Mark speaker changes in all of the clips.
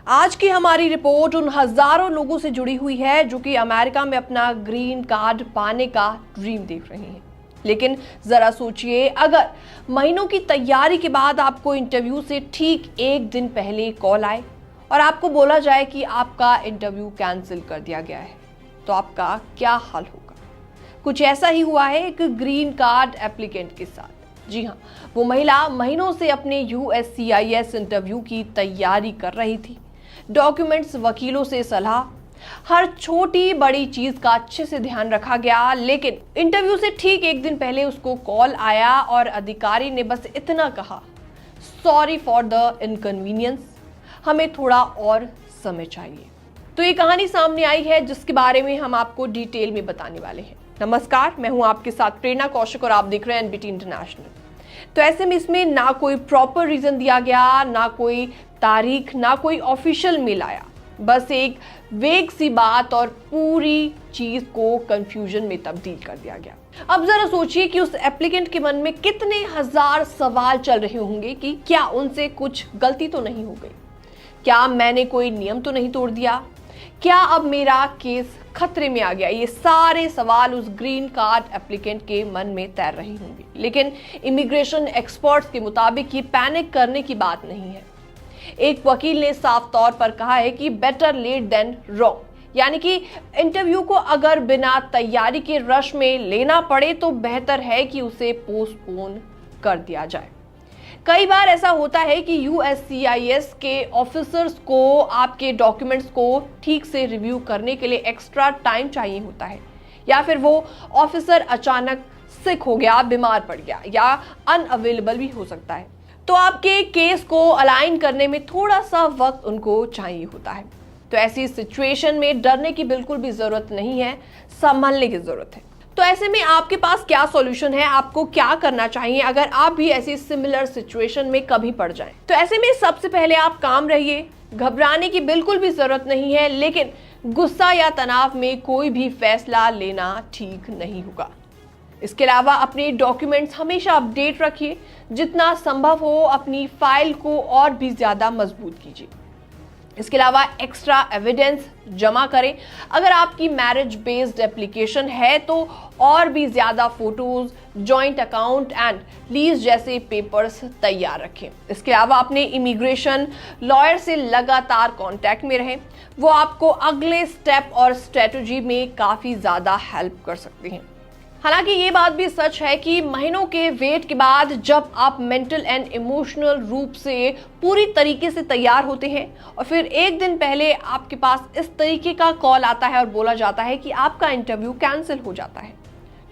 Speaker 1: आज की हमारी रिपोर्ट उन हजारों लोगों से जुड़ी हुई है जो कि अमेरिका में अपना ग्रीन कार्ड पाने का ड्रीम देख रहे हैं। लेकिन जरा सोचिए, अगर महीनों की तैयारी के बाद आपको इंटरव्यू से ठीक एक दिन पहले कॉल आए और आपको बोला जाए कि आपका इंटरव्यू कैंसिल कर दिया गया है, तो आपका क्या हाल होगा। कुछ ऐसा ही हुआ है एक ग्रीन कार्ड एप्लीकेंट के साथ। जी हाँ, वो महिला महीनों से अपने USCIS इंटरव्यू की तैयारी कर रही थी। डॉक्यूमेंट्स, वकीलों से सलाह, हर छोटी बड़ी चीज का अच्छे से ध्यान रखा गया। लेकिन इंटरव्यू से ठीक एक दिन पहले उसको कॉल आया और अधिकारी ने बस इतना कहा, सॉरी फॉर द इनकन्वीनियंस, हमें थोड़ा और समय चाहिए। तो ये कहानी सामने आई है जिसके बारे में हम आपको डिटेल में बताने वाले हैं। नमस्कार, मैं हूं आपके साथ प्रेरणा कौशिक और आप देख रहे हैं NBT इंटरनेशनल। तो ऐसे में इसमें ना कोई प्रॉपर रीजन दिया गया, ना कोई तारीख, ना कोई ऑफिशियल मेल आया, बस एक वेग सी बात और पूरी चीज को कंफ्यूजन में तब्दील कर दिया गया। अब जरा सोचिए कि उस एप्लीकेंट के मन में कितने हजार सवाल चल रहे होंगे कि क्या उनसे कुछ गलती तो नहीं हो गई, क्या मैंने कोई नियम तो नहीं तोड़ दिया, क्या अब मेरा केस खतरे में आ गया। ये सारे सवाल उस ग्रीन कार्ड एप्लीकेंट के मन में तैर रही होंगी। लेकिन इमिग्रेशन एक्सपर्ट्स के मुताबिक ये पैनिक करने की बात नहीं है। एक वकील ने साफ तौर पर कहा है कि बेटर लेट देन रॉन्ग, यानी कि इंटरव्यू को अगर बिना तैयारी के रश में लेना पड़े तो बेहतर है कि उसे पोस्टपोन कर दिया जाए। कई बार ऐसा होता है कि USCIS के ऑफिसर्स को आपके डॉक्यूमेंट्स को ठीक से रिव्यू करने के लिए एक्स्ट्रा टाइम चाहिए होता है, या फिर वो ऑफिसर अचानक सिक हो गया, बीमार पड़ गया, या अनअवेलेबल भी हो सकता है। तो आपके केस को अलाइन करने में थोड़ा सा वक्त उनको चाहिए होता है। तो ऐसी सिचुएशन में डरने की बिल्कुल भी जरूरत नहीं है, संभलने की जरूरत है। तो ऐसे में आपके पास क्या सॉल्यूशन है, आपको क्या करना चाहिए अगर आप भी ऐसी सिमिलर सिचुएशन में कभी पड़ जाएं। तो ऐसे में सबसे पहले आप काम रहिए, घबराने की बिल्कुल भी जरूरत नहीं है, लेकिन गुस्सा या तनाव में कोई भी फैसला लेना ठीक नहीं होगा। इसके अलावा अपने डॉक्यूमेंट्स हमेशा अपडेट रखिए, जितना संभव हो अपनी फाइल को और भी ज्यादा मजबूत कीजिए। इसके अलावा एक्स्ट्रा एविडेंस जमा करें। अगर आपकी मैरिज बेस्ड एप्लीकेशन है तो और भी ज्यादा photos, joint account and lease जैसे पेपर्स तैयार रखें। इसके अलावा अपने इमिग्रेशन लॉयर से लगातार कांटेक्ट में रहें, वो आपको अगले स्टेप और स्ट्रेटजी में काफी ज्यादा हेल्प कर सकते हैं। हालांकि ये बात भी सच है कि महीनों के वेट के बाद जब आप मेंटल एंड इमोशनल रूप से पूरी तरीके से तैयार होते हैं और फिर एक दिन पहले आपके पास इस तरीके का कॉल आता है और बोला जाता है कि आपका इंटरव्यू कैंसिल हो जाता है,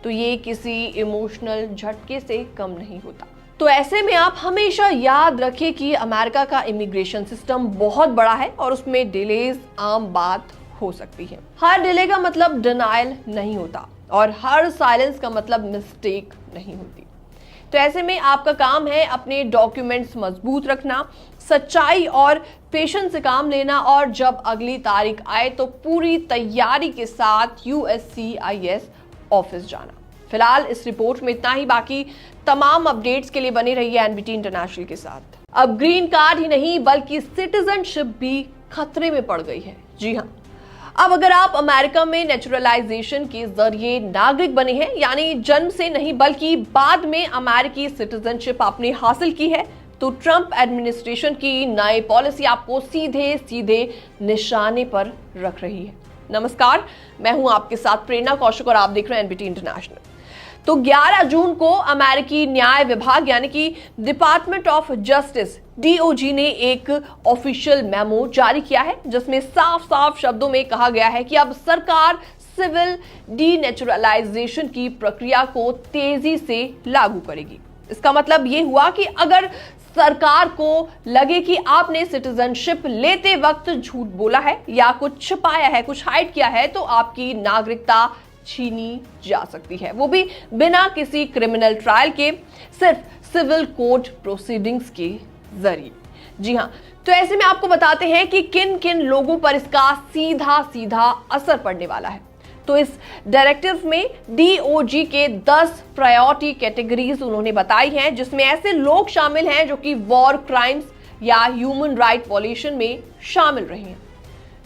Speaker 1: तो ये किसी इमोशनल झटके से कम नहीं होता। तो ऐसे में आप हमेशा याद रखें कि अमेरिका का इमिग्रेशन सिस्टम बहुत बड़ा है और उसमें डिलेज आम बात हो सकती है। हर डिले का मतलब डिनायल नहीं होता और हर साइलेंस का मतलब मिस्टेक नहीं होती। तो ऐसे में आपका काम है अपने डॉक्यूमेंट्स मजबूत रखना, सच्चाई और पेशेंस से काम लेना, और जब अगली तारीख आए तो पूरी तैयारी के साथ USCIS ऑफिस जाना। फिलहाल इस रिपोर्ट में इतना ही। बाकी तमाम अपडेट्स के लिए बने रहिए NBT इंटरनेशनल के साथ। अब ग्रीन कार्ड ही नहीं बल्कि सिटीजनशिप भी खतरे में पड़ गई है। जी हाँ, अब अगर आप अमेरिका में नेचुरलाइजेशन के जरिए नागरिक बने हैं, यानी जन्म से नहीं बल्कि बाद में अमेरिकी सिटीजनशिप आपने हासिल की है, तो ट्रंप एडमिनिस्ट्रेशन की नई पॉलिसी आपको सीधे सीधे निशाने पर रख रही है। नमस्कार, मैं हूं आपके साथ प्रेरणा कौशिक और आप देख रहे हैं NBT इंटरनेशनल। तो 11 जून को अमेरिकी न्याय विभाग यानी कि डिपार्टमेंट ऑफ जस्टिस DOJ ने एक ऑफिशियल मेमो जारी किया है, जिसमें साफ साफ शब्दों में कहा गया है कि अब सरकार सिविल डीनेचुरलाइजेशन की प्रक्रिया को तेजी से लागू करेगी। इसका मतलब ये हुआ कि अगर सरकार को लगे कि आपने सिटीजनशिप लेते वक्त झूठ बोला है या कुछ छिपाया है, कुछ हाइड किया है, तो आपकी नागरिकता छीनी जा सकती है, वो भी बिना किसी क्रिमिनल ट्रायल के, सिर्फ सिविल कोर्ट प्रोसीडिंग्स के जरिए। जी हाँ, तो ऐसे में आपको बताते हैं कि किन किन लोगों पर इसका सीधा सीधा असर पड़ने वाला है। तो इस डायरेक्टिव में DOJ के 10 प्रायोरिटी कैटेगरीज उन्होंने बताई हैं, जिसमें ऐसे लोग शामिल हैं जो कि वॉर क्राइम्स, या ह्यूमन राइट वॉल्यूशन में शामिल रहे हैं।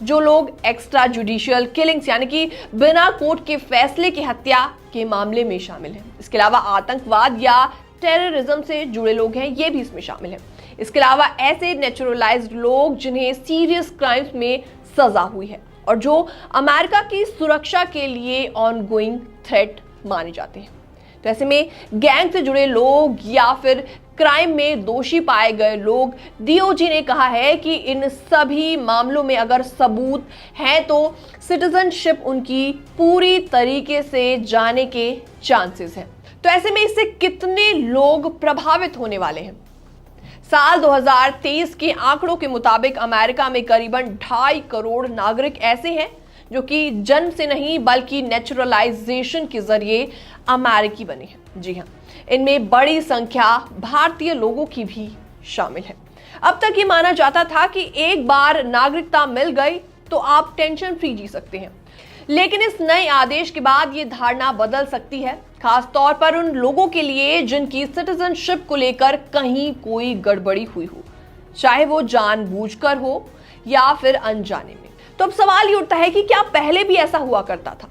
Speaker 1: जो लोग एक्स्ट्रा जुडिशियल किलिंग्स यानी कि बिना कोर्ट के फैसले की हत्या के मामले में शामिल हैं। इसके अलावा आतंकवाद या टेररिज्म से जुड़े लोग हैं, ये भी इसमें शामिल हैं। इसके अलावा ऐसे नेचुरलाइज्ड लोग जिन्हें सीरियस क्राइम्स में सजा हुई है और जो अमेरिका की सुरक्षा के लिए ऑनगोइंग थ्रेट माने जाते हैं। तो ऐसे में गैंग से जुड़े लोग या फिर क्राइम में दोषी पाए गए लोग, डीओजी ने कहा है कि इन सभी मामलों में अगर सबूत हैं तो सिटीजनशिप उनकी पूरी तरीके से जाने के चांसेस हैं। तो ऐसे में इससे कितने लोग प्रभावित होने वाले हैं? साल 2023 के आंकड़ों के मुताबिक अमेरिका में करीबन 2.5 करोड़ नागरिक ऐसे हैं जो कि जन्म से नहीं बल्कि नेचुरलाइजेशन के जरिए अमेरिकी बने हैं। जी हाँ, इनमें बड़ी संख्या भारतीय लोगों की भी शामिल है। अब तक ये माना जाता था कि एक बार नागरिकता मिल गई तो आप टेंशन फ्री जी सकते हैं, लेकिन इस नए आदेश के बाद ये धारणा बदल सकती है, खास तौर पर उन लोगों के लिए जिनकी सिटीजनशिप को लेकर कहीं कोई गड़बड़ी हुई हो, चाहे वो जानबूझकर हो या फिर अनजाने में। तो अब सवाल ये उठता है कि क्या पहले भी ऐसा हुआ करता था?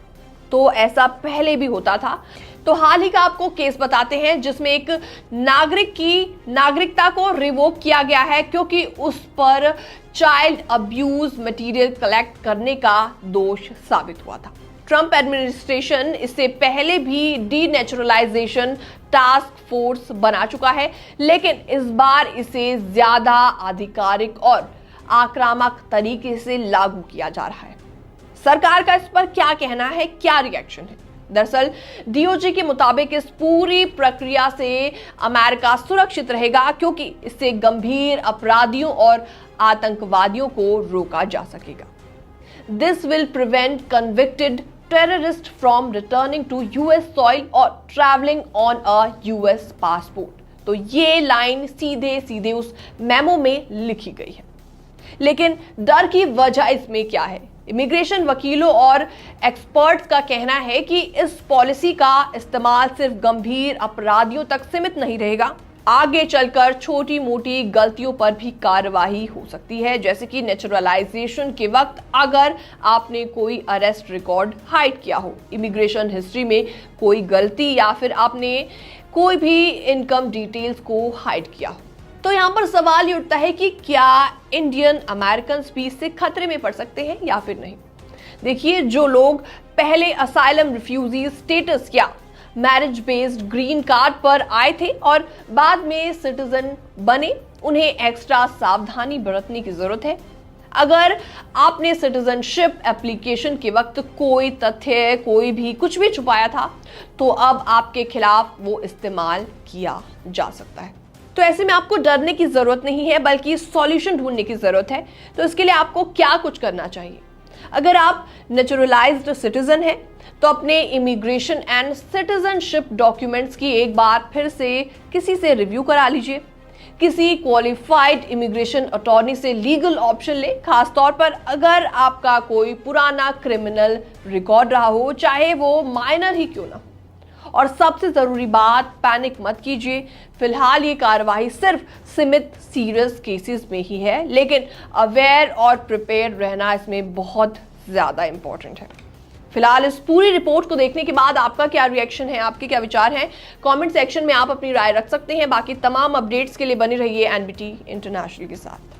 Speaker 1: तो ऐसा पहले भी होता था। तो हाल ही का आपको केस बताते हैं जिसमें एक नागरिक की नागरिकता को रिवोक किया गया है क्योंकि उस पर चाइल्ड अब्यूज मटेरियल कलेक्ट करने का दोष साबित हुआ था। ट्रंप एडमिनिस्ट्रेशन इससे पहले भी डीनेचुरलाइजेशन टास्क फोर्स बना चुका है, लेकिन इस बार इसे ज्यादा आधिकारिक और आक्रामक तरीके से लागू किया जा रहा है। सरकार का इस पर क्या कहना है, क्या रिएक्शन है? दरअसल डीओजी के मुताबिक इस पूरी प्रक्रिया से अमेरिका सुरक्षित रहेगा क्योंकि इससे गंभीर अपराधियों और आतंकवादियों को रोका जा सकेगा। This will prevent convicted terrorist from returning to US soil और travelling on a US passport. तो ये लाइन सीधे सीधे उस मेमो में लिखी गई है। लेकिन डर की वजह इसमें क्या है? इमिग्रेशन वकीलों और एक्सपर्ट्स का कहना है कि इस पॉलिसी का इस्तेमाल सिर्फ गंभीर अपराधियों तक सीमित नहीं रहेगा, आगे चलकर छोटी मोटी गलतियों पर भी कार्रवाई हो सकती है, जैसे कि नेचुरलाइजेशन के वक्त अगर आपने कोई अरेस्ट रिकॉर्ड हाइड किया हो, इमिग्रेशन हिस्ट्री में कोई गलती या फिर आपने कोई भी इनकम डिटेल्स को हाइड किया हो। तो यहाँ पर सवाल ये उठता है कि क्या इंडियन अमेरिकन भी इससे खतरे में पड़ सकते हैं या फिर नहीं। देखिए, जो लोग पहले असाइलम रिफ्यूजी स्टेटस या मैरिज बेस्ड ग्रीन कार्ड पर आए थे और बाद में सिटीजन बने, उन्हें एक्स्ट्रा सावधानी बरतने की जरूरत है। अगर आपने सिटीजनशिप एप्लीकेशन के वक्त कोई तथ्य, कोई भी कुछ भी छुपाया था, तो अब आपके खिलाफ वो इस्तेमाल किया जा सकता है। तो ऐसे में आपको डरने की जरूरत नहीं है बल्कि सॉल्यूशन ढूंढने की जरूरत है। तो इसके लिए आपको क्या कुछ करना चाहिए? अगर आप नेचुरलाइज्ड सिटीजन हैं तो अपने इमिग्रेशन एंड सिटीजनशिप डॉक्यूमेंट्स की एक बार फिर से किसी से रिव्यू करा लीजिए। किसी क्वालिफाइड इमिग्रेशन अटॉर्नी से लीगल ऑप्शन ले, खास तौर पर अगर आपका कोई पुराना क्रिमिनल रिकॉर्ड रहा हो, चाहे वो माइनर ही क्यों ना। और सबसे जरूरी बात, पैनिक मत कीजिए। फिलहाल ये कार्रवाई सिर्फ सीमित सीरियस केसेस में ही है, लेकिन अवेयर और प्रिपेयर रहना इसमें बहुत ज्यादा इंपॉर्टेंट है। फिलहाल इस पूरी रिपोर्ट को देखने के बाद आपका क्या रिएक्शन है, आपके क्या विचार हैं? कमेंट सेक्शन में आप अपनी राय रख सकते हैं। बाकी तमाम अपडेट्स के लिए बने रहिए एनबीटी इंटरनेशनल के साथ।